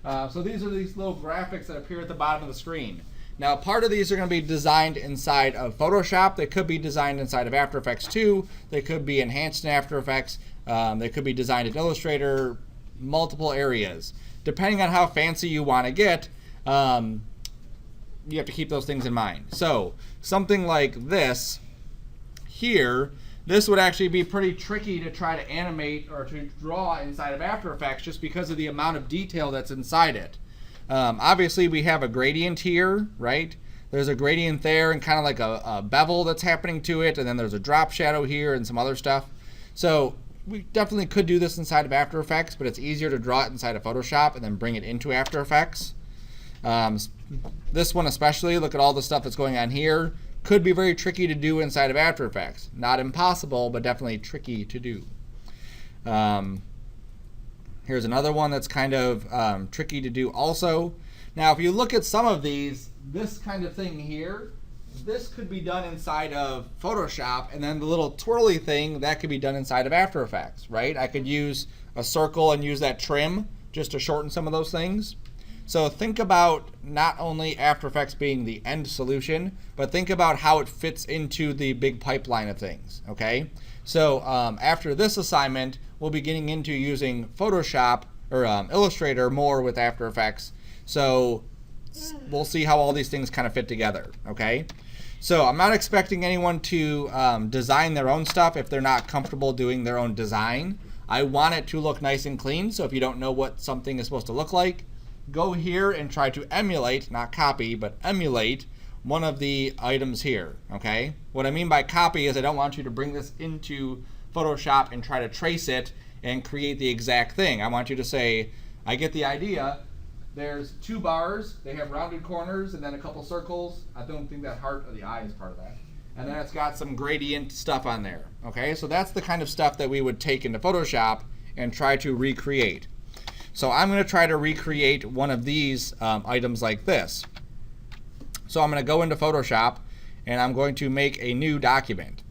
So these are these little graphics that appear at the bottom of the screen. Now, part of these are going to be designed inside of Photoshop. They could be designed inside of After Effects 2. They could be enhanced in After Effects. They could be designed in Illustrator, multiple areas. Depending on how fancy you want to get, you have to keep those things in mind. So something like this here, this would actually be pretty tricky to try to animate or to draw inside of After Effects just because of the amount of detail that's inside it. Obviously, we have a gradient here, right? There's a gradient there and kind of like a bevel that's happening to it, and then there's a drop shadow here and some other stuff. So we definitely could do this inside of After Effects, but it's easier to draw it inside of Photoshop and then bring it into After Effects. This one especially, look at all the stuff that's going on here. Could be very tricky to do inside of After Effects. Not impossible, but definitely tricky to do. Here's another one that's kind of tricky to do also. Now, if you look at some of these, this kind of thing here, this could be done inside of Photoshop, and then the little twirly thing, that could be done inside of After Effects, right? I could use a circle and use that trim just to shorten some of those things. So think about not only After Effects being the end solution, but think about how it fits into the big pipeline of things, okay? So after this assignment, we'll be getting into using Photoshop or Illustrator more with After Effects. So we'll see how all these things kind of fit together, okay? So I'm not expecting anyone to design their own stuff if they're not comfortable doing their own design. I want it to look nice and clean, so if you don't know what something is supposed to look like, go here and try to emulate, not copy, but emulate one of the items here, okay? What I mean by copy is I don't want you to bring this into Photoshop and try to trace it and create the exact thing. I want you to say, I get the idea. There's two bars, they have rounded corners and then a couple circles. I don't think that heart or the eye is part of that. And then it's got some gradient stuff on there, okay? So that's the kind of stuff that we would take into Photoshop and try to recreate. So I'm going to try to recreate one of these items like this. So I'm going to go into Photoshop and I'm going to make a new document.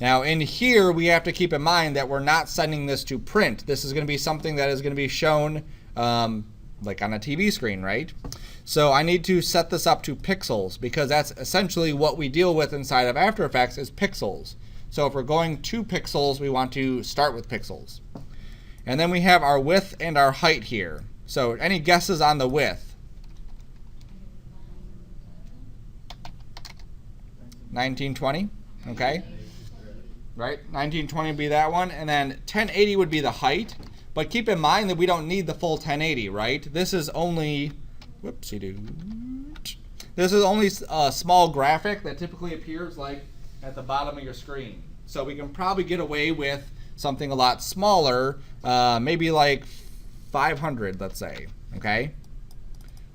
Now in here we have to keep in mind that we're not sending this to print. This is going to be something that is going to be shown like on a TV screen, right? So I need to set this up to pixels because that's essentially what we deal with inside of After Effects is pixels. So if we're going to pixels, we want to start with pixels. And then we have our width and our height here. So any guesses on the width? 1920, okay? Right, 1920 would be that one, and then 1080 would be the height. But keep in mind that we don't need the full 1080, right? This is only, whoopsie-doo. This is only a small graphic that typically appears like at the bottom of your screen. So we can probably get away with something a lot smaller, maybe like 500, let's say, okay?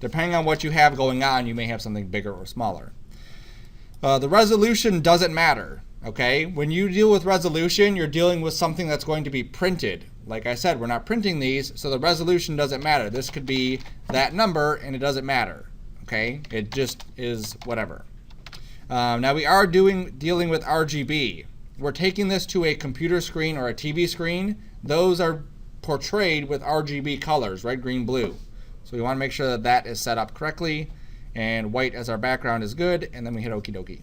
Depending on what you have going on, you may have something bigger or smaller. The resolution doesn't matter, okay? When you deal with resolution, you're dealing with something that's going to be printed. Like I said, we're not printing these, so the resolution doesn't matter. This could be that number, and it doesn't matter, okay? It just is whatever. Now we are dealing with RGB. We're taking this to a computer screen or a TV screen. Those are portrayed with RGB colors, red, green, blue. So we want to make sure that that is set up correctly, and white as our background is good, and then we hit okie dokie.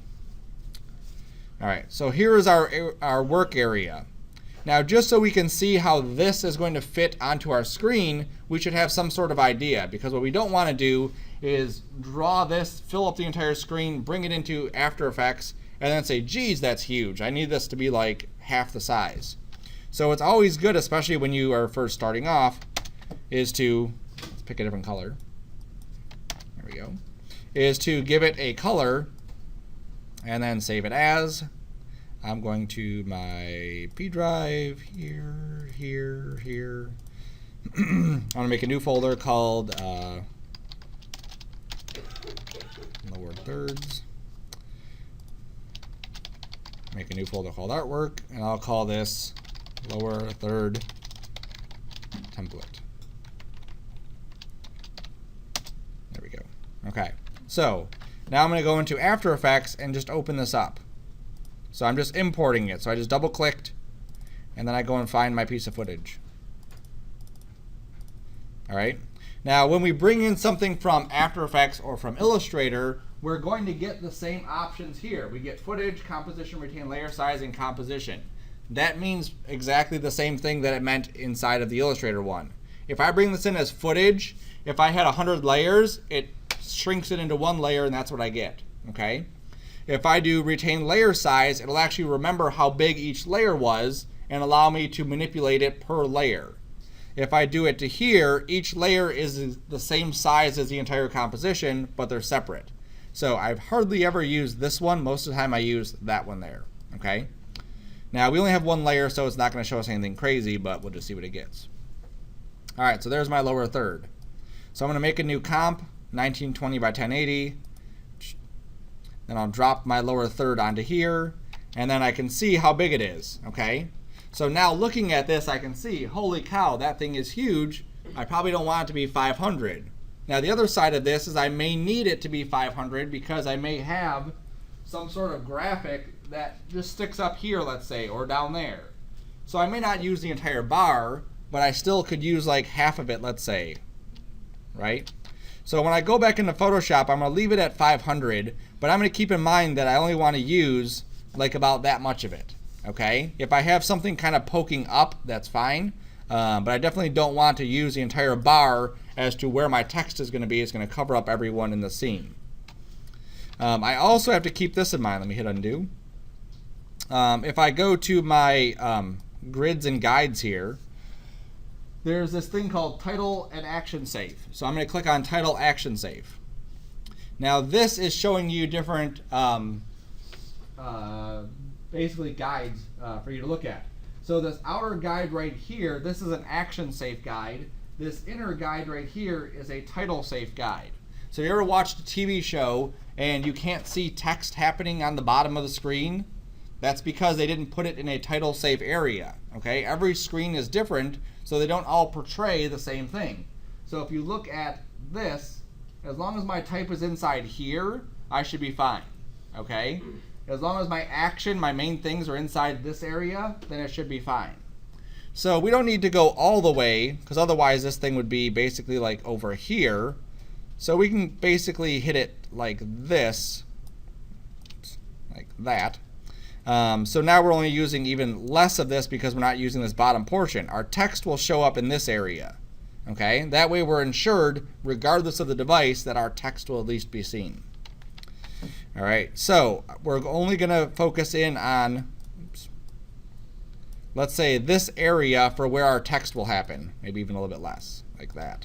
All right, so here is our work area. Now, just so we can see how this is going to fit onto our screen, we should have some sort of idea, because what we don't want to do is draw this, fill up the entire screen, bring it into After Effects, and then say, geez, that's huge. I need this to be like half the size. So it's always good, especially when you are first starting off, is to, let's pick a different color. There we go. Is to give it a color and then save it as. I'm going to my P drive here, here, here. I'm going to make a new folder called LowerThirds. Make a new folder called Artwork, and I'll call this Lower Third Template. There we go. Okay. So now I'm going to go into After Effects and just open this up. So I'm just importing it. So I just double clicked and then I go and find my piece of footage. All right. Now, when we bring in something from After Effects or from Illustrator, we're going to get the same options here. We get footage, composition, retain layer size, and composition. That means exactly the same thing that it meant inside of the Illustrator one. If I bring this in as footage, if I had 100 layers, it shrinks it into one layer and that's what I get, okay? If I do retain layer size, it'll actually remember how big each layer was and allow me to manipulate it per layer. If I do it to here, each layer is the same size as the entire composition, but they're separate. So I've hardly ever used this one. Most of the time I use that one there, okay? Now we only have one layer, so it's not going to show us anything crazy, but we'll just see what it gets. All right, so there's my lower third. So I'm going to make a new comp, 1920 by 1080. Then I'll drop my lower third onto here, and then I can see how big it is, okay? So now looking at this, I can see, holy cow, that thing is huge. I probably don't want it to be 500. Now the other side of this is I may need it to be 500 because I may have some sort of graphic that just sticks up here, let's say, or down there. So I may not use the entire bar, but I still could use like half of it, let's say, right? So when I go back into Photoshop, I'm going to leave it at 500, but I'm going to keep in mind that I only want to use like about that much of it. Okay, if I have something kind of poking up, that's fine, but I definitely don't want to use the entire bar as to where my text is going to be. It's going to cover up everyone in the scene. I also have to keep this in mind. Let me hit undo. If I go to my grids and guides here, there's this thing called Title and Action Safe. So I'm going to click on Title Action Safe. Now this is showing you different basically guides for you to look at. So this outer guide right here, this is an action safe guide. This inner guide right here is a title safe guide. So you ever watched a TV show and you can't see text happening on the bottom of the screen? That's because they didn't put it in a title safe area. Okay, every screen is different, so they don't all portray the same thing. So if you look at this, as long as my type is inside here, I should be fine. Okay? As long as my action, my main things are inside this area, then it should be fine. So we don't need to go all the way, because otherwise this thing would be basically like over here. So we can basically hit it like this, like that. So now we're only using even less of this because we're not using this bottom portion. Our text will show up in this area. Okay, that way we're ensured, regardless of the device, that our text will at least be seen. All right, so we're only going to focus in on, let's say, this area for where our text will happen, maybe even a little bit less, like that.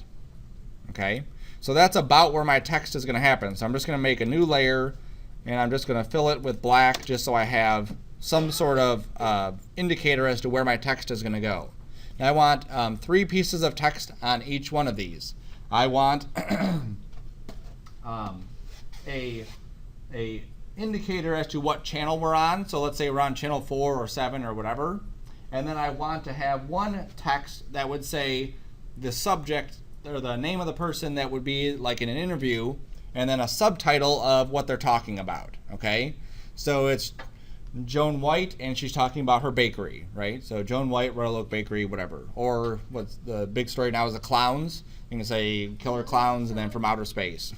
Okay, so that's about where my text is going to happen. So I'm just going to make a new layer, and I'm just going to fill it with black just so I have some sort of indicator as to where my text is going to go. Now I want 3 pieces of text on each one of these. I want a indicator as to what channel we're on. So let's say we're on channel 4 or 7 or whatever. And then I want to have one text that would say the subject or the name of the person that would be like in an interview, and then a subtitle of what they're talking about. Okay, so it's Joan White and she's talking about her bakery, right? So Joan White, Royal Oak Bakery, whatever. Or what's the big story now is the clowns. You can say killer clowns and then from outer space.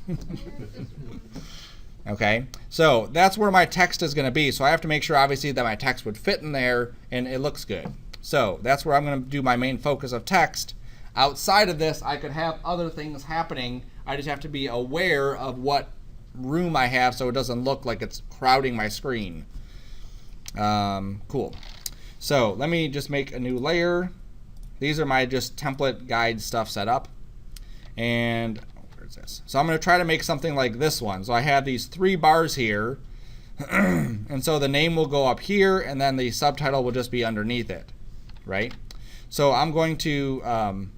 Okay, so that's where my text is going to be. So I have to make sure, obviously, that my text would fit in there and it looks good. So that's where I'm going to do my main focus of text. Outside of this, I could have other things happening. I just have to be aware of what room I have so it doesn't look like it's crowding my screen. Cool. So let me just make a new layer. These are my just template guide stuff set up. And where's this? So I'm going to try to make something like this one. So I have these 3 bars here. And so the name will go up here and then the subtitle will just be underneath it, right? So I'm going to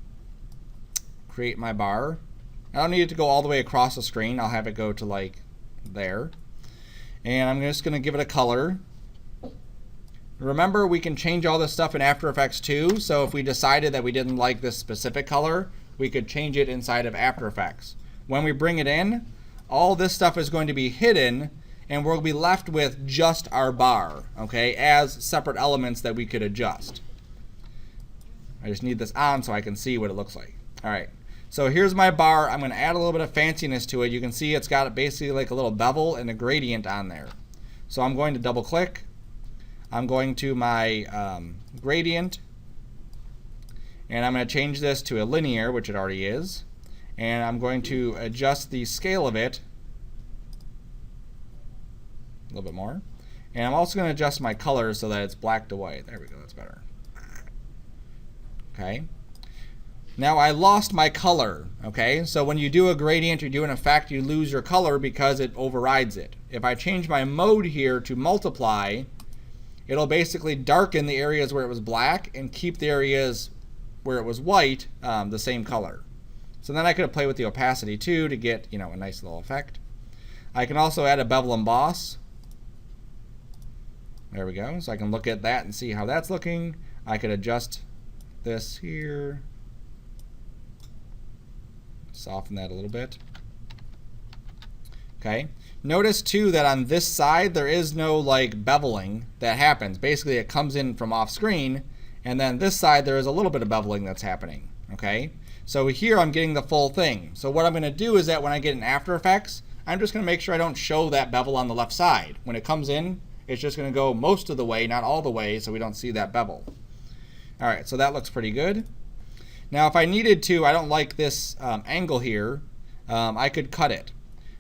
create my bar. I don't need it to go all the way across the screen. I'll have it go to like there. And I'm just going to give it a color. Remember, we can change all this stuff in After Effects too. So if we decided that we didn't like this specific color, we could change it inside of After Effects. When we bring it in, all this stuff is going to be hidden and we'll be left with just our bar, okay, as separate elements that we could adjust. I just need this on so I can see what it looks like. All right, So here's my bar. I'm going to add a little bit of fanciness to it. You can see it's got basically like a little bevel and a gradient on there. So I'm going to double click. I'm going to my gradient, and I'm going to change this to a linear, which it already is, and I'm going to adjust the scale of it a little bit more, and I'm also going to adjust my color so that it's black to white. There we go, that's better. Okay. Now I lost my color, okay? So when you do a gradient or do an effect, you lose your color because it overrides it. If I change my mode here to multiply, it'll basically darken the areas where it was black and keep the areas where it was white the same color. So then I could play with the opacity too to get, you know, a nice little effect. I can also add a bevel emboss. There we go. So I can look at that and see how that's looking. I could adjust this here. Soften that a little bit. Okay. Notice too that on this side there is no like beveling that happens. Basically it comes in from off screen, and then this side there is a little bit of beveling that's happening. Okay. So here I'm getting the full thing. So what I'm going to do is that when I get in After Effects, I'm just going to make sure I don't show that bevel on the left side. When it comes in, it's just going to go most of the way, not all the way, so we don't see that bevel. All right, so that looks pretty good. Now if I needed to, I don't like this angle here, I could cut it.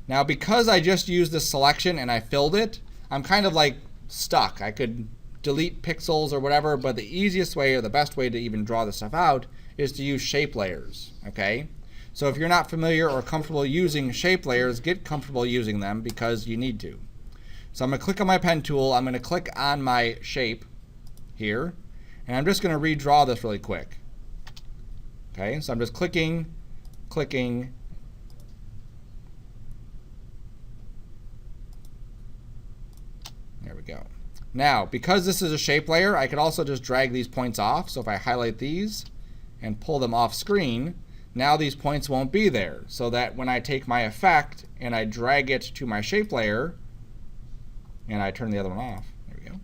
Now because I just used this selection and I filled it, I'm kind of like stuck. I could delete pixels or whatever, but the easiest way or the best way to even draw this stuff out is to use shape layers, okay? So if you're not familiar or comfortable using shape layers, get comfortable using them because you need to. So I'm going to click on my pen tool, I'm going to click on my shape here, and I'm just going to redraw this really quick. Okay, so I'm just clicking, clicking. There we go. Now, because this is a shape layer, I could also just drag these points off. So if I highlight these and pull them off screen, now these points won't be there. So that when I take my effect and I drag it to my shape layer, and I turn the other one off, there we go,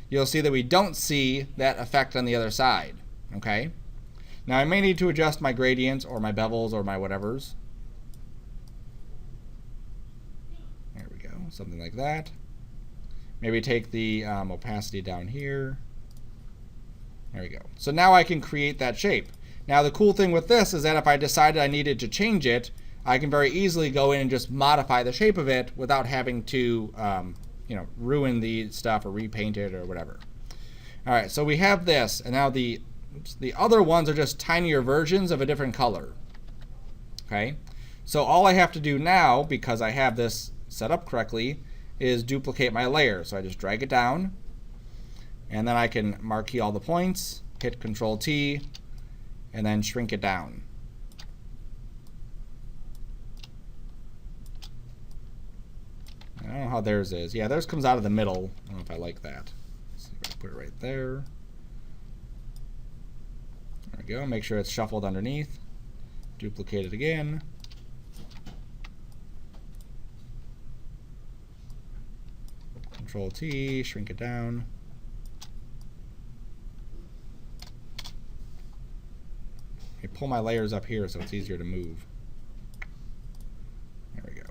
you'll see that we don't see that effect on the other side. Okay? Now I may need to adjust my gradients or my bevels or my whatevers. There we go, something like that. Maybe take the opacity down here. There we go. So now I can create that shape. Now the cool thing with this is that if I decided I needed to change it, I can very easily go in and just modify the shape of it without having to you know, ruin the stuff or repaint it or whatever. All right, so we have this, and now the other ones are just tinier versions of a different color. Okay, so all I have to do now, because I have this set up correctly, is duplicate my layer. So I just drag it down, and then I can marquee all the points, hit Control T, and then shrink it down. I don't know how theirs is. Yeah, theirs comes out of the middle. I don't know if I like that. Let's see if I can put it right there. There we go. Make sure it's shuffled underneath. Duplicate it again. Control T, shrink it down. I pull my layers up here so it's easier to move. There we go.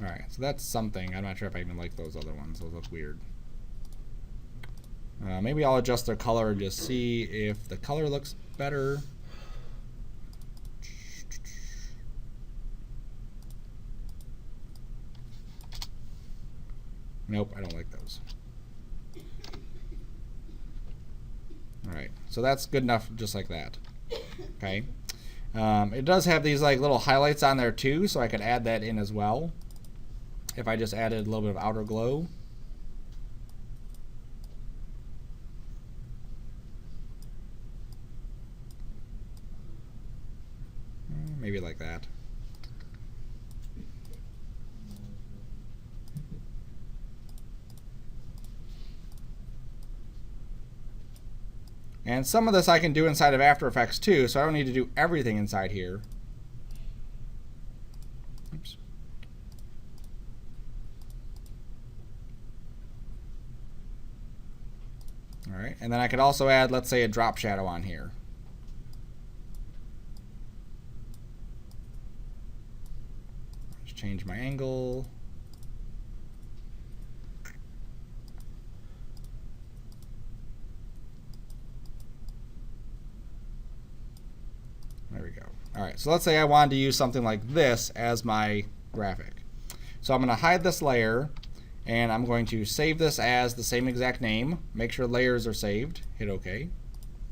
Alright, so that's something. I'm not sure if I even like those other ones. Those look weird. Maybe I'll adjust their color and just see if the color looks better. Nope, I don't like those. Alright, so that's good enough just like that. Okay. It does have these like little highlights on there too, so I could add that in as well. If I just added a little bit of outer glow. Maybe like that. And some of this I can do inside of After Effects too, so I don't need to do everything inside here. All right, and then I could also add, let's say, a drop shadow on here. Just change my angle. There we go. All right, so let's say I wanted to use something like this as my graphic. So I'm going to hide this layer, and I'm going to save this as the same exact name. Make sure layers are saved. Hit OK.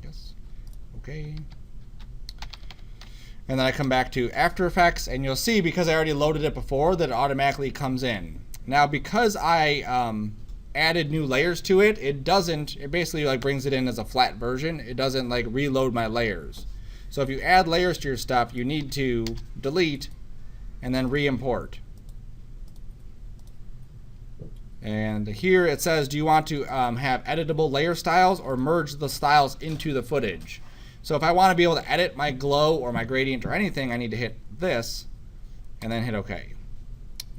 Yes. OK. And then I come back to After Effects, and you'll see, because I already loaded it before, that it automatically comes in. Now, because I added new layers to it, it basically like brings it in as a flat version. It doesn't like reload my layers. So if you add layers to your stuff, you need to delete and then re-import. And here it says, do you want to have editable layer styles or merge the styles into the footage? So if I want to be able to edit my glow or my gradient or anything, I need to hit this and then hit OK.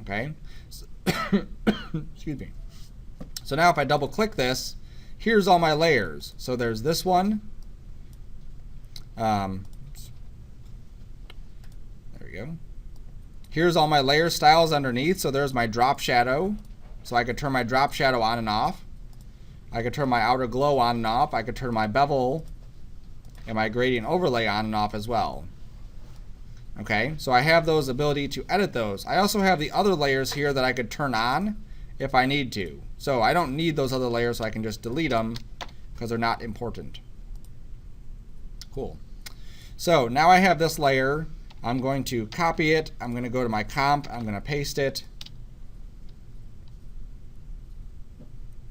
Okay? So excuse me. So now if I double click this, here's all my layers. So there's this one. There we go. Here's all my layer styles underneath. So there's my drop shadow. So I could turn my drop shadow on and off. I could turn my outer glow on and off. I could turn my bevel and my gradient overlay on and off as well. Okay, so I have those ability to edit those. I also have the other layers here that I could turn on if I need to. So I don't need those other layers, so I can just delete them because they're not important. Cool. So now I have this layer. I'm going to copy it. I'm going to go to my comp. I'm going to paste it.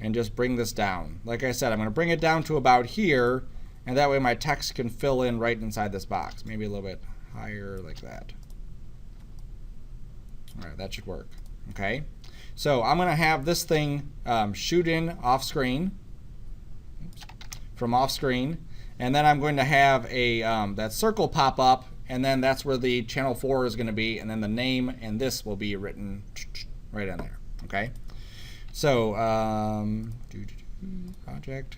And just bring this down. Like I said, I'm going to bring it down to about here, and that way my text can fill in right inside this box. Maybe a little bit higher like that. All right, that should work. Okay. So I'm going to have this thing shoot in off screen, from off screen, and then I'm going to have a that circle pop up, and then that's where the channel 4 is going to be, and then the name and this will be written right in there. Okay. So project.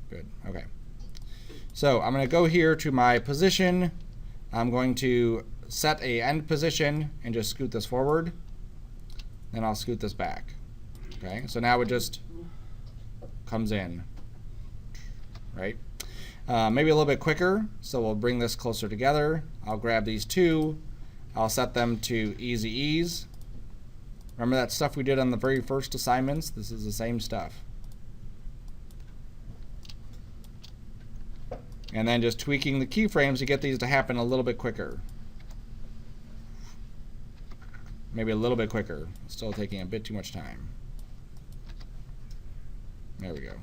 Good. Okay. So I'm going to go here to my position. I'm going to set a end position and just scoot this forward. Then I'll scoot this back. Okay, so now it just comes in, right? Maybe a little bit quicker, so we'll bring this closer together. I'll grab these two. I'll set them to easy ease. Remember that stuff we did on the very first assignments? This is the same stuff. And then just tweaking the keyframes to get these to happen a little bit quicker. Maybe a little bit quicker. Still taking a bit too much time. There we go.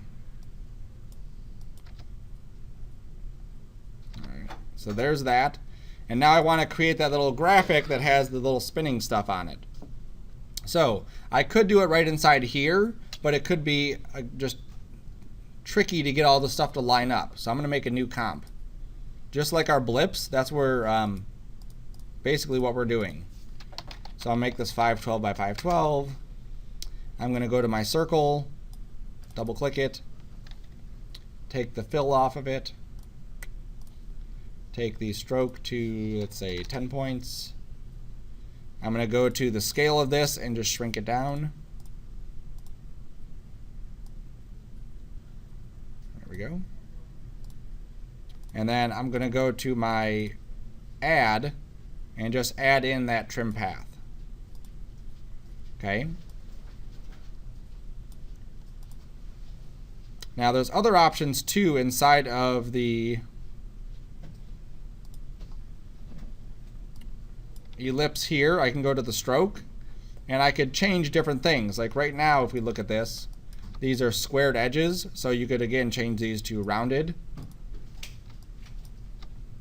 All right. So there's that. And now I want to create that little graphic that has the little spinning stuff on it. So I could do it right inside here, but it could be just tricky to get all the stuff to line up. So I'm going to make a new comp. Just like our blips, that's where basically what we're doing. So I'll make this 512 by 512. I'm going to go to my circle, double click it, take the fill off of it, take the stroke to, let's say, 10 points. I'm going to go to the scale of this and just shrink it down. There we go. And then I'm going to go to my add and just add in that trim path. Okay. Now there's other options too inside of the ellipse here. I can go to the stroke and I could change different things. Like right now, if we look at this, these are squared edges, so you could again change these to rounded.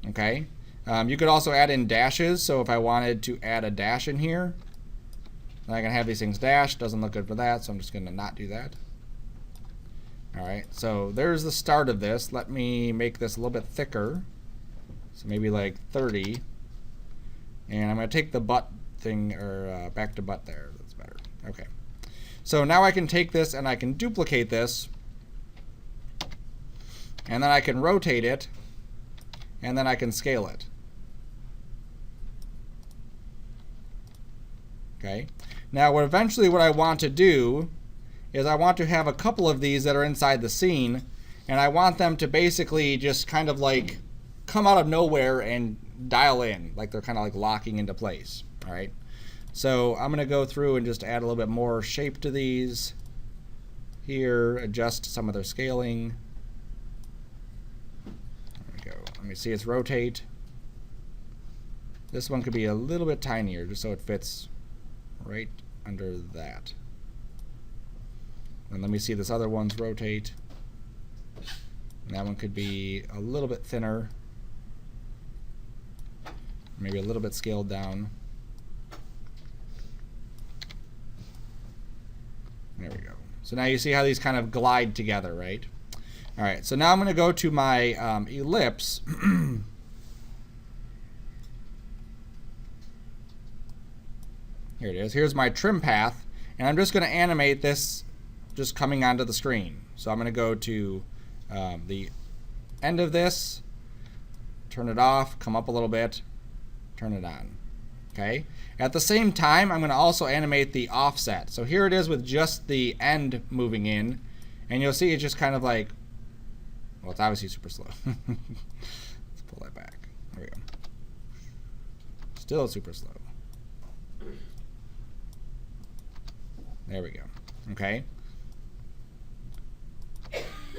Okay. You could also add in dashes, so if I wanted to add a dash in here, then I can have these things dashed. Doesn't look good for that, so I'm just going to not do that. All right, so there's the start of this. Let me make this a little bit thicker, so maybe like 30. And I'm going to take the butt thing, or back to butt there. That's better. Okay. So now I can take this and I can duplicate this. and then I can rotate it, and then I can scale it. Okay. Now, what I want to do is I want to have a couple of these that are inside the scene, and I want them to basically just kind of like come out of nowhere and dial in, like they're kind of like locking into place. All right. So I'm going to go through and just add a little bit more shape to these here, adjust some of their scaling. There we go. Let me see its rotate. This one could be a little bit tinier just so it fits right under that. And let me see this other one's rotate. And that one could be a little bit thinner, maybe a little bit scaled down. There we go. So now you see how these kind of glide together, right? All right, so now I'm going to go to my ellipse. Here it is. Here's my trim path, and I'm just going to animate this just coming onto the screen. So I'm going to go to the end of this, turn it off, come up a little bit, turn it on. Okay. At the same time, I'm going to also animate the offset. So here it is with just the end moving in, and you'll see it's just kind of like, well, it's obviously super slow. Let's pull that back. There we go. Still super slow. There we go. Okay.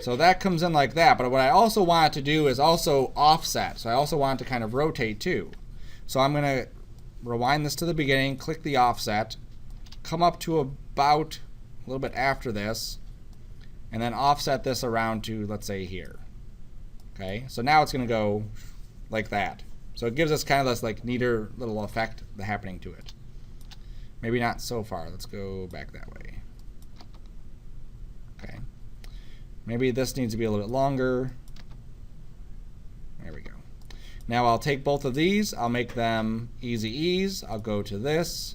So that comes in like that, but what I also want it to do is also offset. So I also want it to kind of rotate too. So I'm going to rewind this to the beginning, click the offset, come up to about a little bit after this, and then offset this around to, let's say, here. Okay, so now it's going to go like that. So it gives us kind of this like neater little effect happening to it. Maybe not so far. Let's go back that way. Okay. Maybe this needs to be a little bit longer. There we go. Now I'll take both of these, I'll make them easy ease, I'll go to this.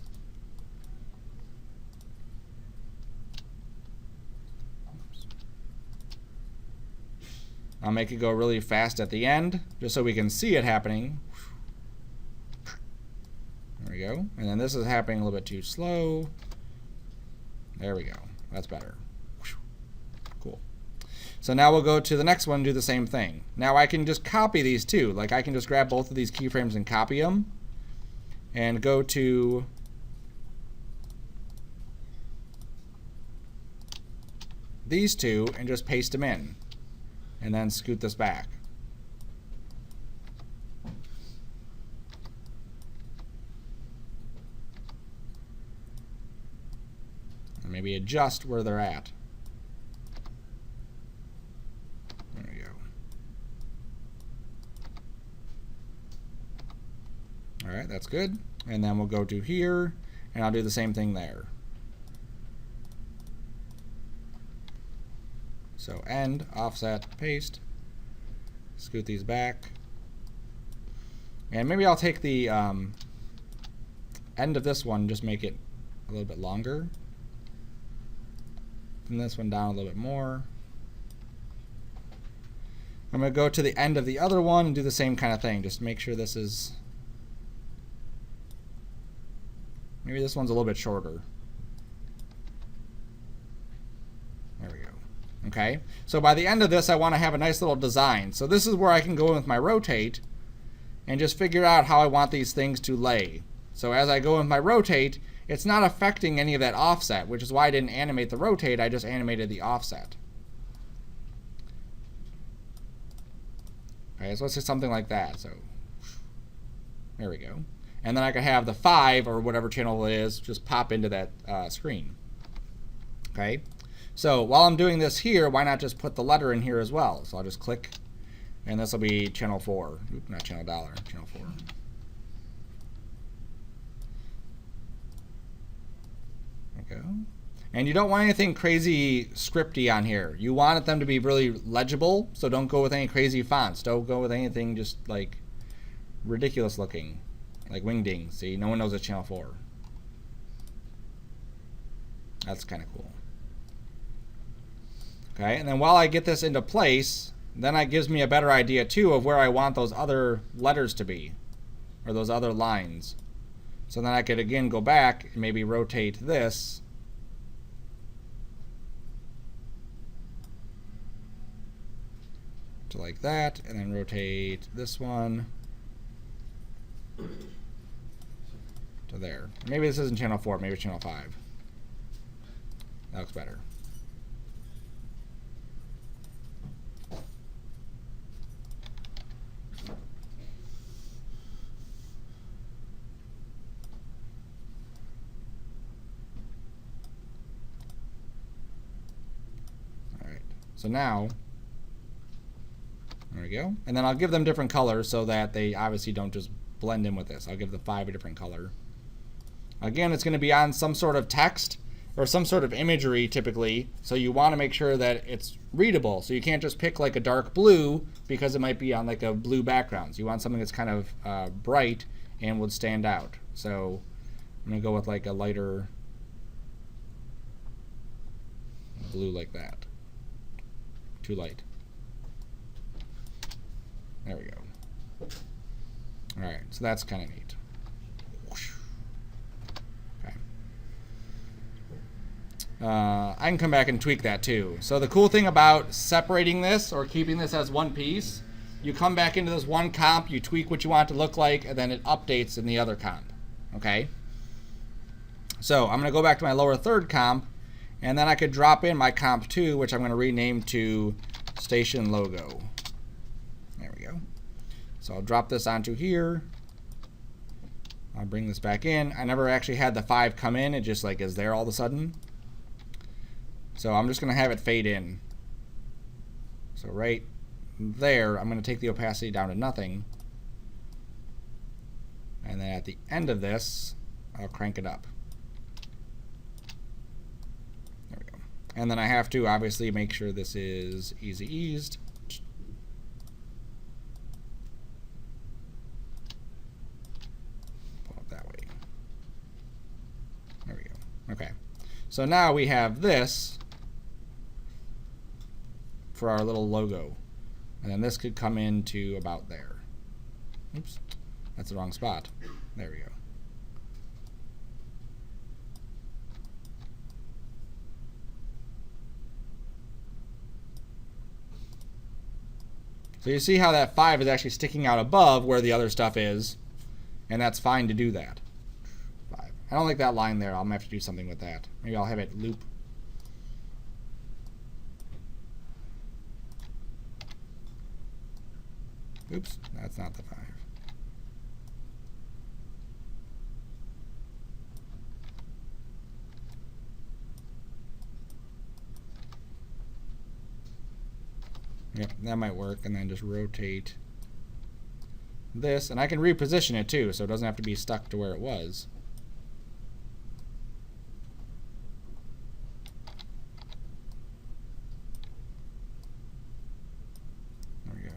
I'll make it go really fast at the end, just so we can see it happening. There we go. And then this is happening a little bit too slow. There we go. That's better. Cool. So now we'll go to the next one and do the same thing. Now I can just copy these too. Like I can just grab both of these keyframes and copy them and go to these two and just paste them in and then scoot this back. And maybe adjust where they're at. There we go. All right, that's good. And then we'll go to here, and I'll do the same thing there. So end, offset, paste, scoot these back. And maybe I'll take the end of this one, just make it a little bit longer. And this one down a little bit more. I'm going to go to the end of the other one and do the same kind of thing. Just make sure this is, maybe this one's a little bit shorter. There we go. Okay, so by the end of this I want to have a nice little design. So this is where I can go in with my rotate and just figure out how I want these things to lay. So as I go with my rotate, it's not affecting any of that offset, which is why I didn't animate the rotate, I just animated the offset. Okay, so let's say something like that. So there we go. And then I could have the 5 or whatever channel it is just pop into that screen. Okay, so while I'm doing this here, why not just put the letter in here as well? So I'll just click, and this will be channel 4. Oop, not channel dollar, channel 4. Go. And you don't want anything crazy scripty on here. You want them to be really legible, so don't go with any crazy fonts. Don't go with anything just like ridiculous looking, like Wingding. See, no one knows it's channel 4. That's kind of cool. Okay, and then while I get this into place, then that gives me a better idea too of where I want those other letters to be, or those other lines. So then I could again go back and maybe rotate this to like that, and then rotate this one to there. Maybe this isn't channel 4, maybe it's channel 5. That looks better. Alright, so now, there we go. And then I'll give them different colors so that they obviously don't just blend in with this. I'll give the 5 a different color. Again, it's going to be on some sort of text or some sort of imagery typically, so you want to make sure that it's readable. So you can't just pick like a dark blue because it might be on like a blue background. So you want something that's kind of bright and would stand out. So I'm going to go with like a lighter blue like that. Too light. There we go. Alright, so that's kind of neat. Okay. I can come back and tweak that too. So the cool thing about separating this or keeping this as one piece, you come back into this one comp, you tweak what you want it to look like, and then it updates in the other comp. Okay? So I'm going to go back to my lower third comp, and then I could drop in my comp 2, which I'm going to rename to station logo. There we go. So I'll drop this onto here. I'll bring this back in. I never actually had the 5 come in. It just like is there all of a sudden. So I'm just going to have it fade in. So right there, I'm going to take the opacity down to nothing. And then at the end of this, I'll crank it up. There we go. And then I have to obviously make sure this is easy eased. Pull it that way. There we go. Okay. So now we have this for our little logo. And then this could come into about there. Oops. That's the wrong spot. There we go. So you see how that 5 is actually sticking out above where the other stuff is, and that's fine to do that. 5. I don't like that line there. I'm going to have to do something with that. Maybe I'll have it loop. Oops, that's not the 5. Yep, that might work, and then just rotate this, and I can reposition it too, so it doesn't have to be stuck to where it was. There we go.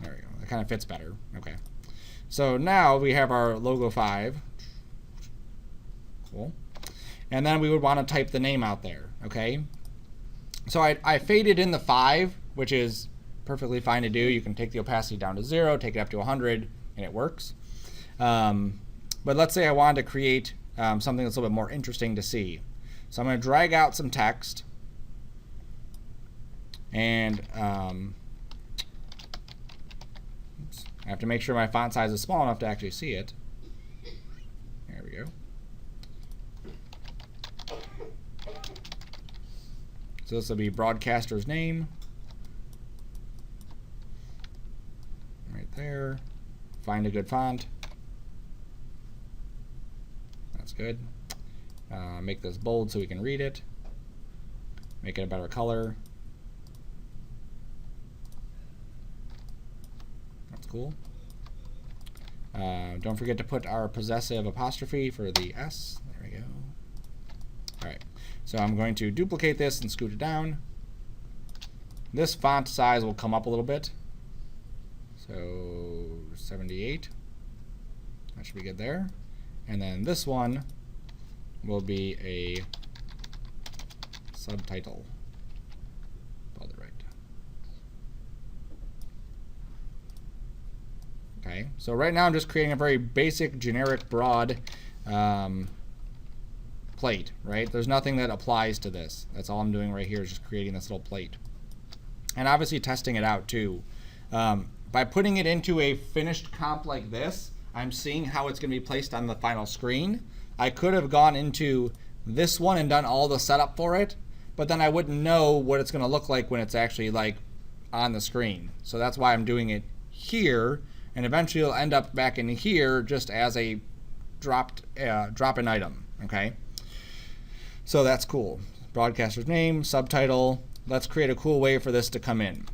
There we go. That kind of fits better. Okay. So now we have our logo 5. Cool. And then we would want to type the name out there. Okay. So I faded in the 5, which is perfectly fine to do. You can take the opacity down to 0, take it up to 100, and it works. But let's say I wanted to create something that's a little bit more interesting to see. So I'm going to drag out some text, and oops, I have to make sure my font size is small enough to actually see it. There we go. So this will be broadcaster's name. Right there. Find a good font. That's good. Make this bold so we can read it. Make it a better color. That's cool. Don't forget to put our possessive apostrophe for the S. There we go. All right. So I'm going to duplicate this and scoot it down. This font size will come up a little bit. So 78. That should be good there. And then this one will be a subtitle. Okay, so right now I'm just creating a very basic, generic, broad plate, right? There's nothing that applies to this. That's all I'm doing right here is just creating this little plate. And obviously testing it out too. By putting it into a finished comp like this, I'm seeing how it's going to be placed on the final screen. I could have gone into this one and done all the setup for it, but then I wouldn't know what it's going to look like when it's actually like on the screen. So that's why I'm doing it here, and eventually it'll end up back in here just as a drop-in item. Okay, so that's cool. Broadcaster's name, subtitle. Let's create a cool way for this to come in.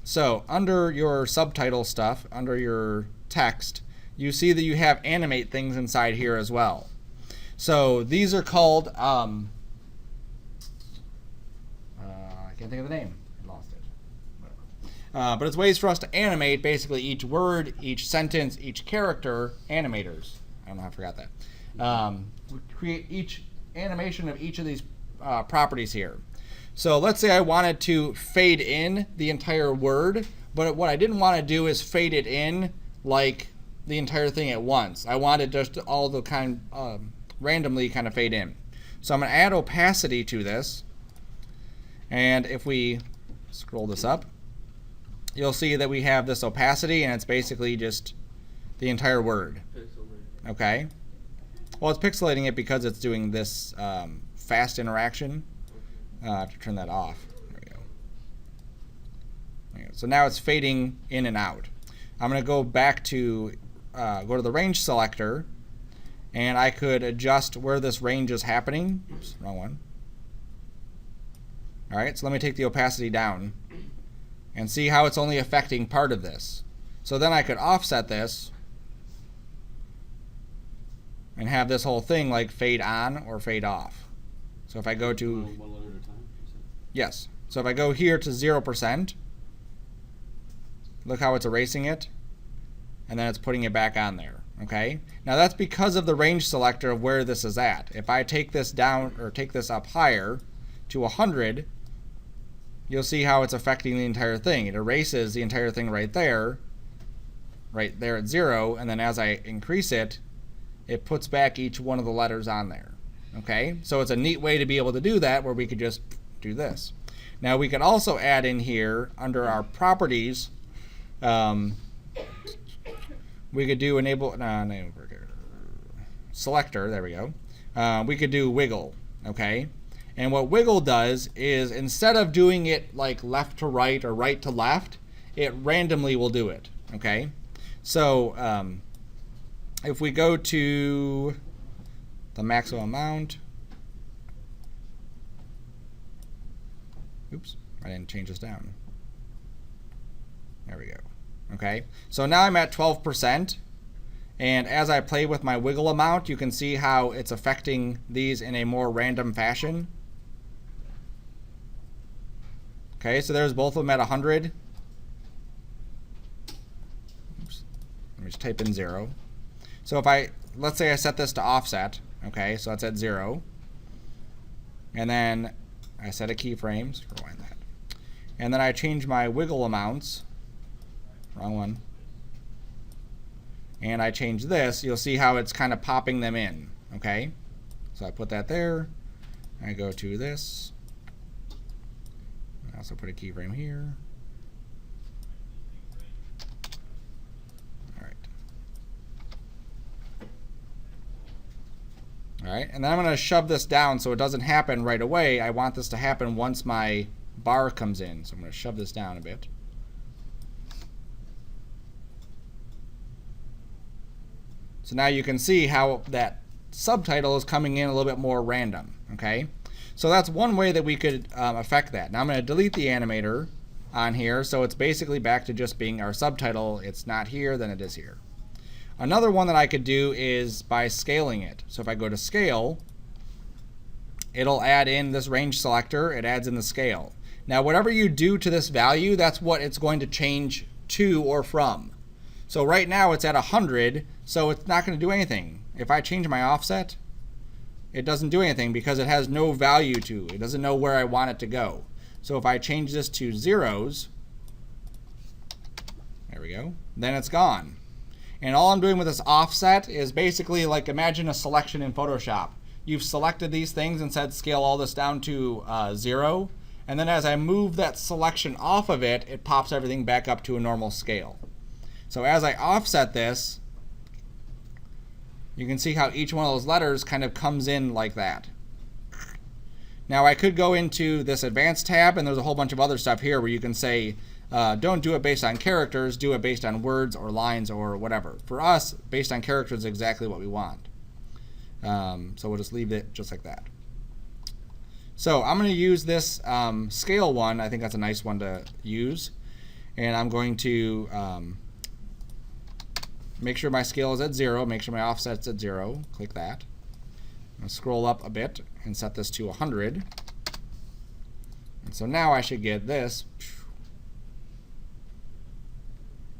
So under your subtitle stuff, under your text, you see that you have animate things inside here as well. So these are called, I can't think of the name. I lost it. Whatever. But it's ways for us to animate basically each word, each sentence, each character, animators. I don't know how I forgot that. We create each animation of each of these properties here. So let's say I wanted to fade in the entire word, but what I didn't want to do is fade it in like the entire thing at once. I wanted just all the kind randomly kind of fade in. So I'm going to add opacity to this, and if we scroll this up, you'll see that we have this opacity, and it's basically just the entire word. Okay. Well, it's pixelating it because it's doing this fast interaction. I have to turn that off. There we go. There we go. So now it's fading in and out. I'm going to go back to go to the range selector, and I could adjust where this range is happening. Oops, wrong one. All right, so let me take the opacity down and see how it's only affecting part of this. So then I could offset this and have this whole thing like fade on or fade off. So if I go to, one letter at a time, yes. So if I go here to 0%, look how it's erasing it, and then it's putting it back on there. Okay. Now that's because of the range selector of where this is at. If I take this down or take this up higher to 100, you'll see how it's affecting the entire thing. It erases the entire thing right there at 0, and then as I increase it, it puts back each one of the letters on there. Okay, so it's a neat way to be able to do that where we could just do this. Now we could also add in here under our properties, we could do enable selector, there we go. We could do wiggle, okay? And what wiggle does is instead of doing it like left to right or right to left, it randomly will do it, okay? So if we go to the maximum amount, oops, I didn't change this down. There we go. Okay, so now I'm at 12%, and as I play with my wiggle amount, you can see how it's affecting these in a more random fashion. Okay, so there's both of them at 100. Oops, let me just type in 0. So if let's say I set this to offset, okay, so it's at 0, and then I set a keyframe, so rewind that, and then I change my wiggle amounts, wrong one, and I change this, you'll see how it's kind of popping them in, okay? So I put that there, I go to this, I also put a keyframe here. All right, and then I'm going to shove this down so it doesn't happen right away. I want this to happen once my bar comes in. So I'm going to shove this down a bit. So now you can see how that subtitle is coming in a little bit more random, okay? So that's one way that we could affect that. Now I'm going to delete the animator on here, so it's basically back to just being our subtitle. It's not here, then it is here. Another one that I could do is by scaling it. So if I go to scale, it'll add in this range selector. It adds in the scale. Now whatever you do to this value, that's what it's going to change to or from. So right now it's at 100, so it's not going to do anything. If I change my offset, it doesn't do anything because it has no value to it. It doesn't know where I want it to go. So if I change this to zeros, there we go, then it's gone. And all I'm doing with this offset is basically like, imagine a selection in Photoshop. You've selected these things and said scale all this down to 0. And then as I move that selection off of it, it pops everything back up to a normal scale. So as I offset this, you can see how each one of those letters kind of comes in like that. Now I could go into this advanced tab, and there's a whole bunch of other stuff here where you can say, don't do it based on characters, do it based on words or lines or whatever. For us, based on characters is exactly what we want. So we'll just leave it just like that. So I'm going to use this scale one. I think that's a nice one to use. And I'm going to make sure my scale is at 0, make sure my offset's at 0. Click that. I'm going to scroll up a bit and set this to 100. And so now I should get this.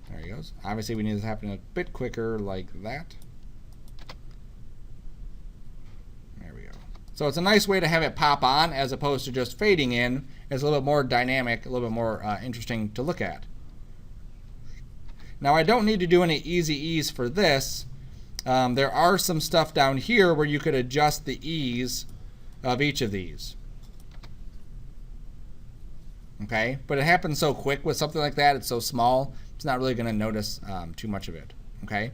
There he goes. Obviously we need this to happen a bit quicker like that. There we go. So it's a nice way to have it pop on as opposed to just fading in. It's a little bit more dynamic, a little bit more interesting to look at. Now I don't need to do any easy ease for this. There are some stuff down here where you could adjust the ease of each of these. Okay, but it happens so quick with something like that, it's so small, it's not really going to notice too much of it. Okay.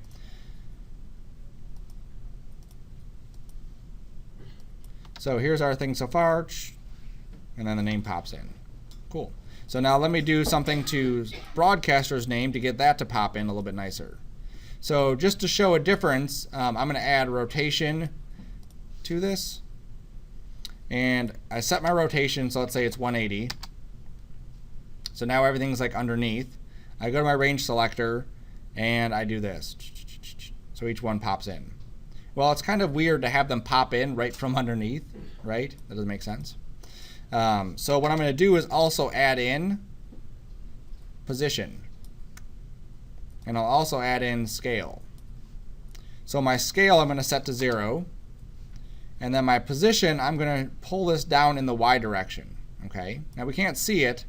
So here's our thing so far, and then the name pops in. Cool. So now let me do something to broadcaster's name to get that to pop in a little bit nicer. So just to show a difference, I'm going to add rotation to this. And I set my rotation, so let's say it's 180. So now everything's like underneath. I go to my range selector, and I do this. So each one pops in. Well, it's kind of weird to have them pop in right from underneath, right? That doesn't make sense. So what I'm going to do is also add in position. And I'll also add in scale. So my scale I'm going to set to 0. And then my position, I'm going to pull this down in the Y direction. Okay. Now we can't see it,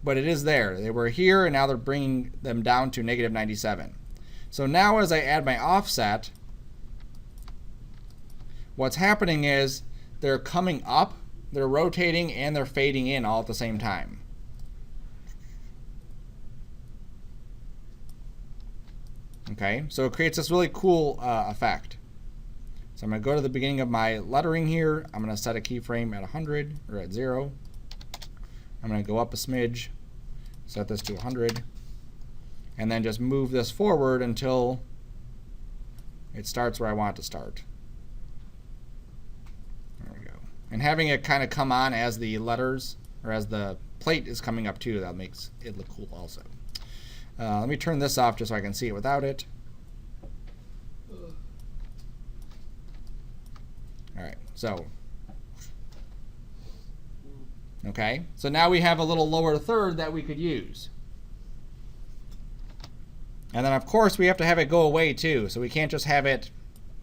but it is there. They were here, and now they're bringing them down to -97. So now as I add my offset, what's happening is they're coming up, they're rotating, and they're fading in all at the same time. Okay, so it creates this really cool effect. So I'm going to go to the beginning of my lettering here. I'm going to set a keyframe at 100 or at 0. I'm going to go up a smidge, set this to 100, and then just move this forward until it starts where I want it to start. There we go. And having it kind of come on as the letters, or as the plate is coming up too, that makes it look cool also. Let me turn this off just so I can see it without it. All right, so okay, so now we have a little lower third that we could use. And then of course we have to have it go away too, so we can't just have it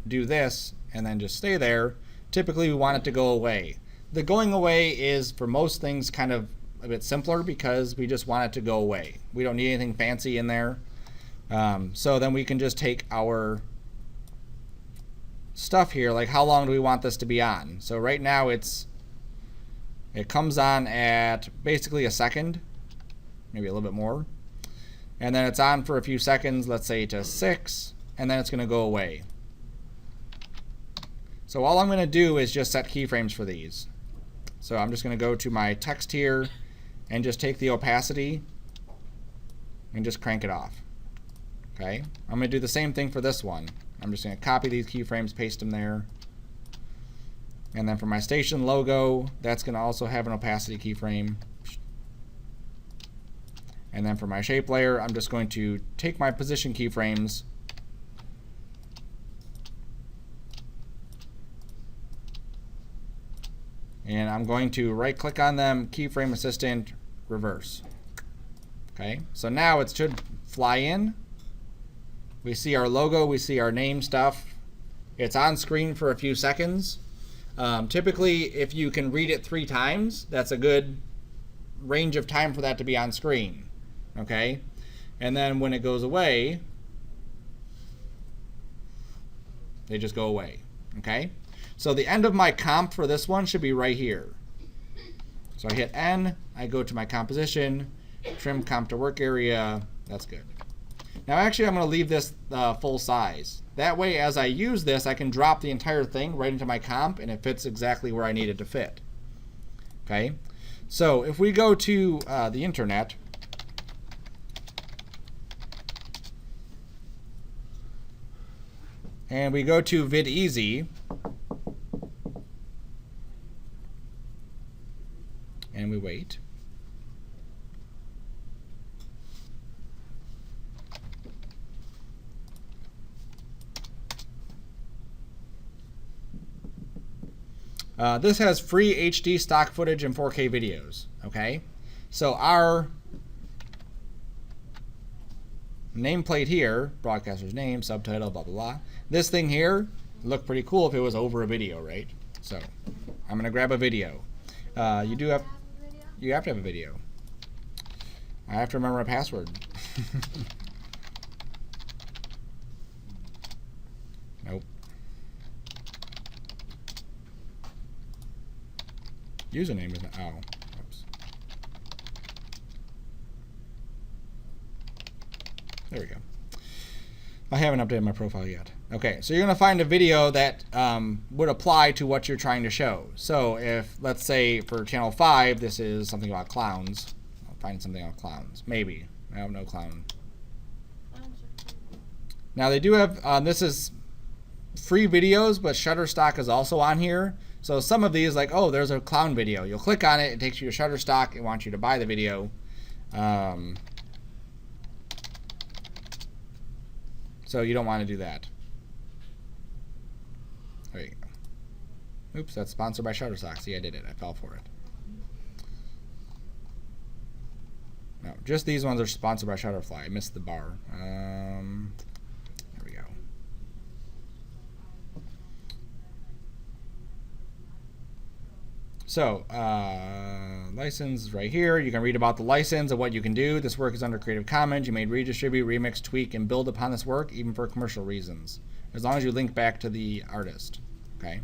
do this and then just stay there. Typically we want it to go away. The going away is for most things kind of a bit simpler because we just want it to go away. We don't need anything fancy in there. So then we can just take our stuff here, like how long do we want this to be on? So right now it comes on at basically a second, maybe a little bit more. And then it's on for a few seconds, let's say to 6, and then it's going to go away. So all I'm going to do is just set keyframes for these. So I'm just going to go to my text here and just take the opacity and just crank it off. Okay, I'm going to do the same thing for this one. I'm just going to copy these keyframes, paste them there. And then for my station logo, that's going to also have an opacity keyframe. And then for my shape layer, I'm just going to take my position keyframes and I'm going to right click on them, keyframe assistant, reverse. Okay, so now it should fly in. We see our logo, we see our name stuff. It's on screen for a few seconds. Typically, if you can read it 3 times, that's a good range of time for that to be on screen. Okay, and then when it goes away, They just go away. Okay? So the end of my comp for this one should be right here. So I hit N, I go to my composition, trim comp to work area. That's good. Now actually I'm going to leave this full size. That way as I use this, I can drop the entire thing right into my comp and it fits exactly where I need it to fit. Okay? So if we go to the internet, and we go to VidEasy, and we wait. This has free HD stock footage and 4K videos. Okay, so our nameplate here, broadcaster's name, subtitle, blah blah blah. This thing here looked pretty cool if it was over a video, right? So I'm gonna grab a video. You have to have a video. I have to remember a password. Nope. Username is not. Oh, oops. There we go. I haven't updated my profile yet. Okay, so you're going to find a video that would apply to what you're trying to show. So if, let's say, for channel 5, this is something about clowns. I'll find something about clowns. Maybe. I have no clown. Now they do have, this is free videos, but Shutterstock is also on here. So some of these, like, oh, there's a clown video. You'll click on it. It takes you to Shutterstock. It wants you to buy the video. So you don't want to do that. There you go. Oops, that's sponsored by Shutterstock. See, I did it. I fell for it. No, just these ones are sponsored by Shutterfly. I missed the bar. There we go. So, license is right here. You can read about the license and what you can do. This work is under Creative Commons. You may redistribute, remix, tweak, and build upon this work, even for commercial reasons, as long as you link back to the artist. Okay.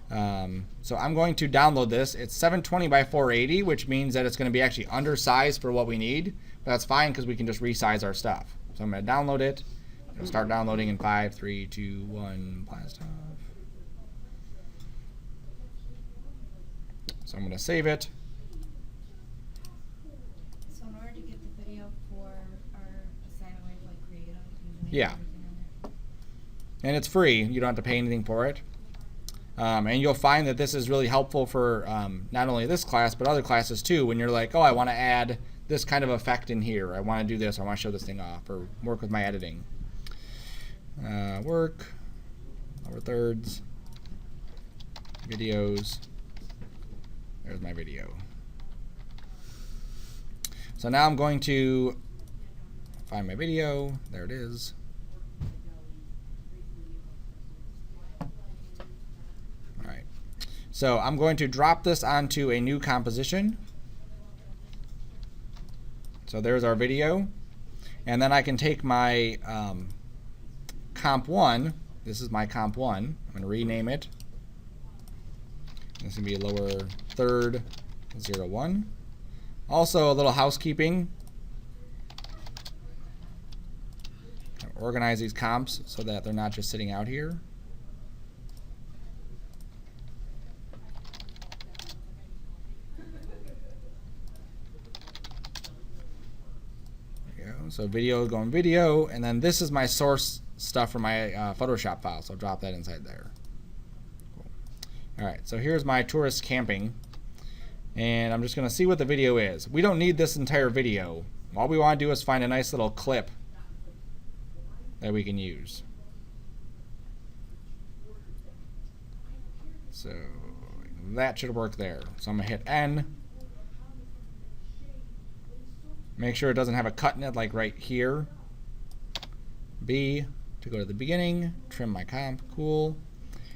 So I'm going to download this. It's 720 by 480, which means that it's going to be actually undersized for what we need. But that's fine because we can just resize our stuff. So I'm going to download it. It'll start downloading in 5, 3, 2, 1. Blast off. So I'm going to save it. So in order to get the video for our assignment, we have to like create it on username Yeah. and everything on it. And it's free. You don't have to pay anything for it. And you'll find that this is really helpful for not only this class, but other classes too. When you're like, oh, I want to add this kind of effect in here. I want to do this. I want to show this thing off or work with my editing. Work, LowerThirds, videos. There's my video. So now I'm going to find my video. There it is. All right. So I'm going to drop this onto a new composition. So there's our video. And then I can take my comp 1. This is my comp 1. I'm going to rename it. This is going to be lower third 01. Also, a little housekeeping. Organize these comps so that they're not just sitting out here. There we go. So video going video, and then this is my source stuff for my Photoshop file. So I'll drop that inside there. Alright, so here's my tourist camping, and I'm just going to see what the video is. We don't need this entire video. All we want to do is find a nice little clip that we can use. So that should work there. So I'm going to hit N. Make sure it doesn't have a cut in it like right here. B to go to the beginning, trim my comp, cool.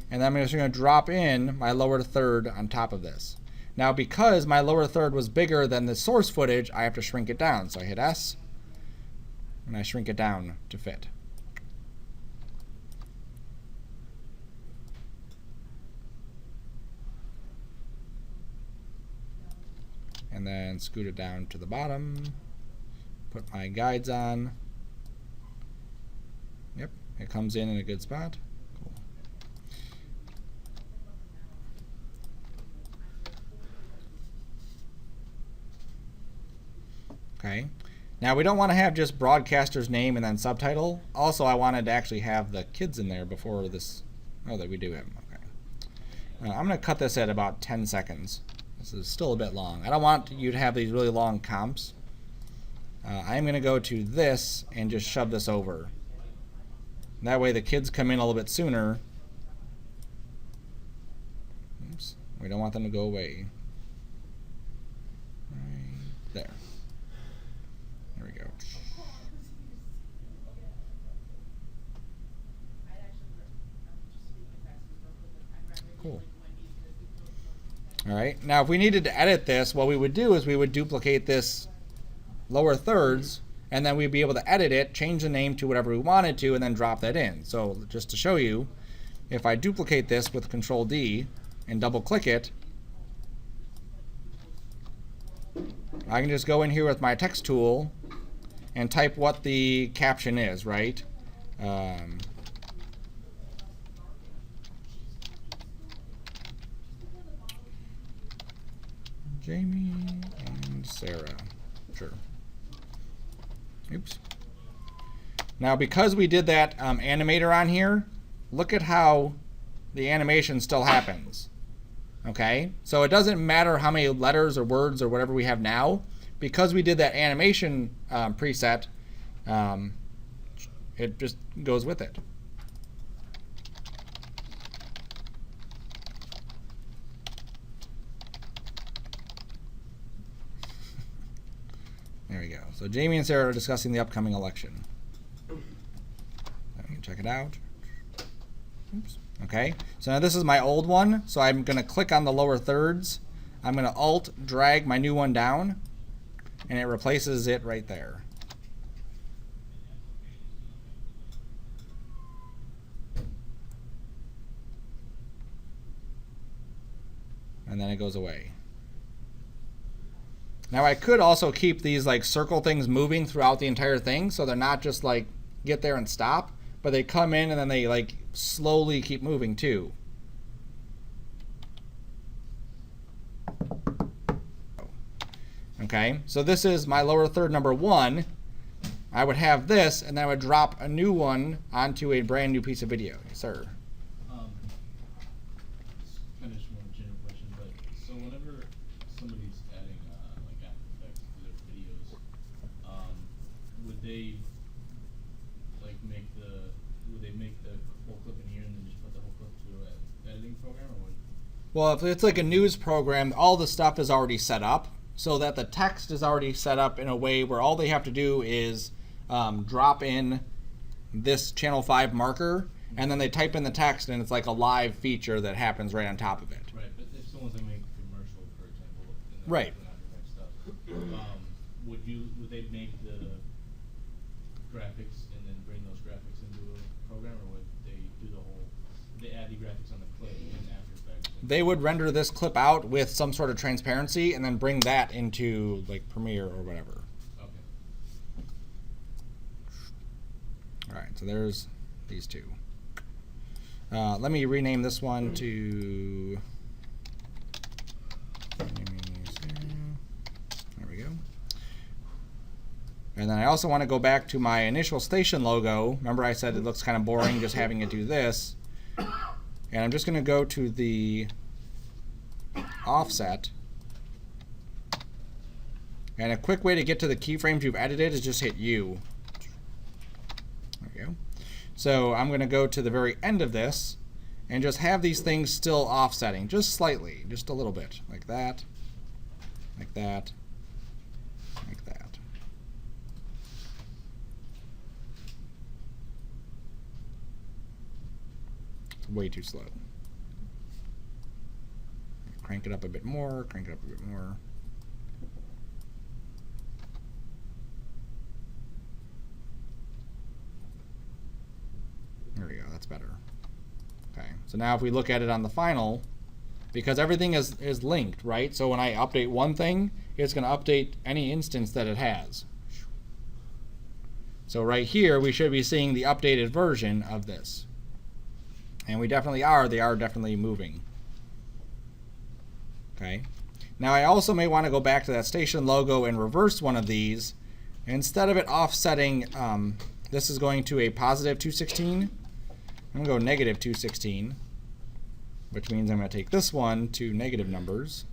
And then I'm just going to drop in my lower third on top of this. Now because my lower third was bigger than the source footage, I have to shrink it down. So I hit S, and I shrink it down to fit. and then scoot it down to the bottom. Put my guides on. Yep, it comes in a good spot. Cool. Okay. Now we don't want to have just broadcaster's name and then subtitle. Also, I wanted to actually have the kids in there before this. Oh, that we do have them. Okay. I'm going to cut this at about 10 seconds. This is still a bit long. I don't want you to have these really long comps. I'm going to go to this and just shove this over. That way the kids come in a little bit sooner. Oops. We don't want them to go away. Right there. There we go. Cool. All right. Now, if we needed to edit this, what we would do is we would duplicate this lower thirds, and then we'd be able to edit it, change the name to whatever we wanted to, and then drop that in. So just to show you, if I duplicate this with Control D and double click it, I can just go in here with my text tool and type what the caption is, right? Jamie and Sarah. Sure. Oops. Now, because we did that animator on here, look at how the animation still happens. Okay? So it doesn't matter how many letters or words or whatever we have now. Because we did that animation preset, it just goes with it. There we go. So Jamie and Sarah are discussing the upcoming election. You can check it out. Oops. Okay. So now this is my old one. So I'm going to click on the lower thirds. I'm going to Alt drag my new one down, and it replaces it right there. And then it goes away. Now I could also keep these like circle things moving throughout the entire thing, so they're not just like get there and stop, but they come in and then they like slowly keep moving too. Okay, so this is my lower third number 1. I would have this, and then I would drop a new one onto a brand new piece of video. Yes, sir. It's kind of just more general question, but so whenever somebody's adding like After Effects to their videos, would they make the whole clip in here and then just put the whole clip to an editing program, or would? Well, if it's like a news program, all the stuff is already set up, so that the text is already set up in a way where all they have to do is drop in this channel 5 marker, and then they type in the text, and it's like a live feature that happens right on top of it. Right, but if someone's like making a commercial, for example, and then Right. doing After Effects stuff, would they make the graphics and then bring those graphics into a program, or would they do the whole? Would they add the graphics on the clip in After Effects? They would render this clip out with some sort of transparency and then bring that into like Premiere or whatever. Okay. All right, so there's these two. Let me rename this one to. There we go. And then I also want to go back to my initial station logo. Remember I said it looks kind of boring just having it do this. And I'm just going to go to the offset. And a quick way to get to the keyframes you've edited is just hit U. There we go. So I'm going to go to the very end of this and just have these things still offsetting, just slightly, just a little bit, like that, like that, like that. It's way too slow. Crank it up a bit more, crank it up a bit more. There we go, that's better. Okay, so now if we look at it on the final, because everything is linked, right? So when I update one thing, it's going to update any instance that it has. So right here, we should be seeing the updated version of this. And we definitely are. They are definitely moving. Okay. Now I also may want to go back to that station logo and reverse one of these. Instead of it offsetting, this is going to a positive 216. I'm going to go negative 216, which means I'm going to take this one to negative numbers.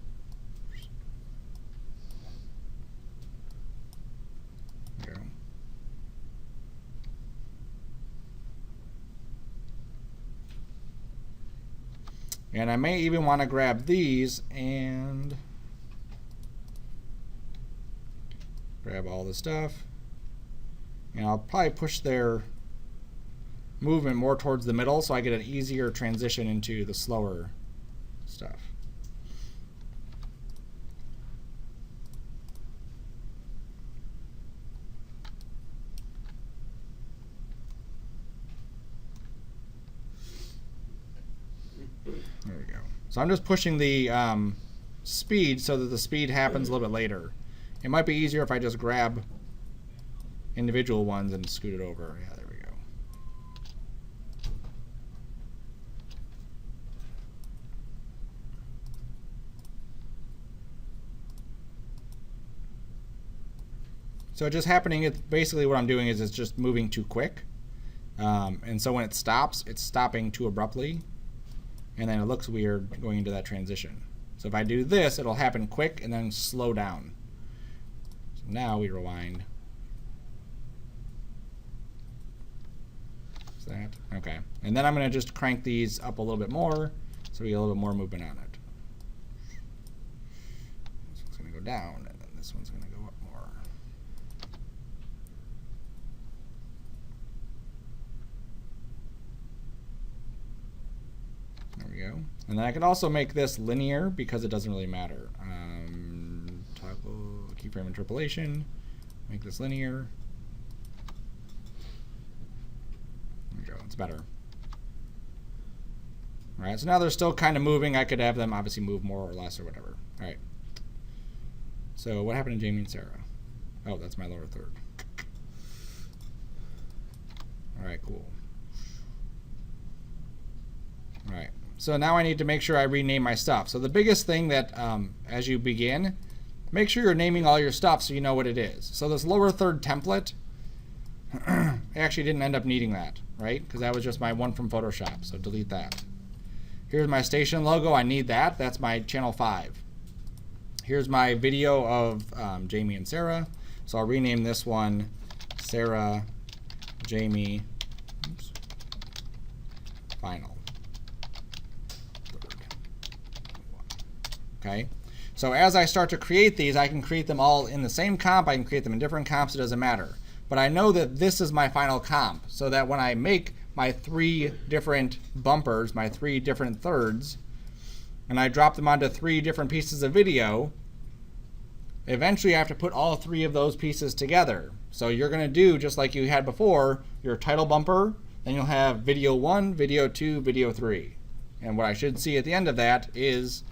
There we go. And I may even want to grab these and grab all the stuff. And I'll probably push their movement more towards the middle so I get an easier transition into the slower stuff. There we go. So I'm just pushing the speed so that the speed happens a little bit later. It might be easier if I just grab individual ones and scoot it over. Yeah, there we go. So just happening, it's basically what I'm doing is it's just moving too quick. And so when it stops, it's stopping too abruptly. And then it looks weird going into that transition. So if I do this, it'll happen quick and then slow down. So now we rewind. Is that? Okay. And then I'm going to just crank these up a little bit more so we get a little bit more movement on it. This one's going to go down, and then this one's going to go up more. There we go. And then I can also make this linear because it doesn't really matter. Toggle keyframe interpolation. Make this linear. There we go. It's better. All right. So now they're still kind of moving. I could have them obviously move more or less or whatever. All right. So what happened to Jamie and Sarah? Oh, that's my lower third. All right. Cool. All right. So now I need to make sure I rename my stuff. So the biggest thing that as you begin, make sure you're naming all your stuff so you know what it is. So this lower third template, I actually didn't end up needing that, right? Because that was just my one from Photoshop, so delete that. Here's my station logo. I need that. That's my channel 5. Here's my video of Jamie and Sarah. So I'll rename this one Sarah, Jamie, oops, final. Okay, so as I start to create these, I can create them all in the same comp. I can create them in different comps. It doesn't matter. But I know that this is my final comp, so that when I make my 3 different bumpers, my 3 different thirds, and I drop them onto 3 different pieces of video, eventually I have to put all 3 of those pieces together. So you're going to do just like you had before, your title bumper, then you'll have video 1, video 2, video 3. And what I should see at the end of that is,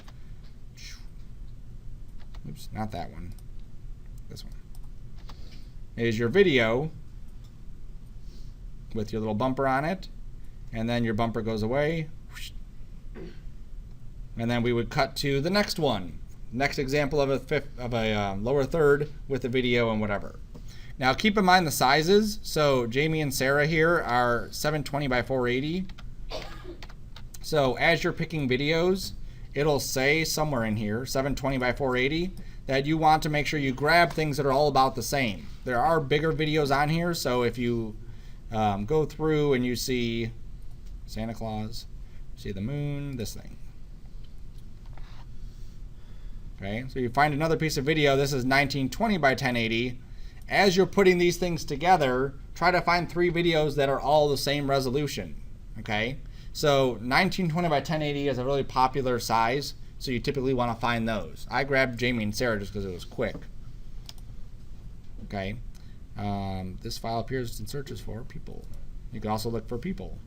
oops, not that one. This one. Is your video with your little bumper on it. And then your bumper goes away. And then we would cut to the next one. Next example of a lower third with a video and whatever. Now keep in mind the sizes. So Jamie and Sarah here are 720 by 480. So as you're picking videos, it'll say somewhere in here, 720 by 480, that you want to make sure you grab things that are all about the same. There are bigger videos on here, so if you go through and you see Santa Claus, see the moon, this thing. Okay, so you find another piece of video, this is 1920 by 1080. As you're putting these things together, try to find 3 videos that are all the same resolution. Okay, so 1920 by 1080 is a really popular size, so you typically want to find those. I grabbed Jamie and Sarah just because it was quick. Okay, this file appears in searches for people. You can also look for people.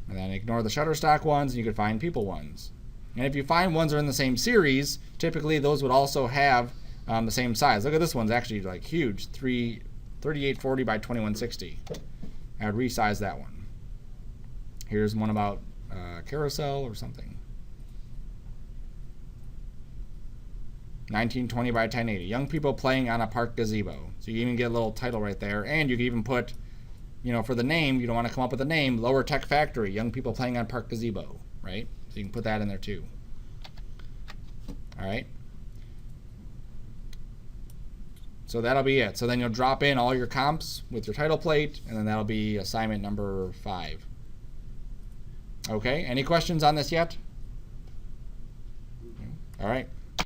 And then ignore the Shutterstock ones, and you can find people ones. And if you find ones that are in the same series, typically those would also have the same size. Look at this one's actually like huge, 3840 by 2160. I would resize that one. Here's one about carousel or something. 1920 by 1080. Young people playing on a park gazebo. So you even get a little title right there, and you can even put, you know, for the name, you don't want to come up with a name, Lower Tech Factory, young people playing on park gazebo, right? So you can put that in there too. All right. So that'll be it. So then you'll drop in all your comps with your title plate, and then that'll be assignment number 5. Okay, any questions on this yet? All right.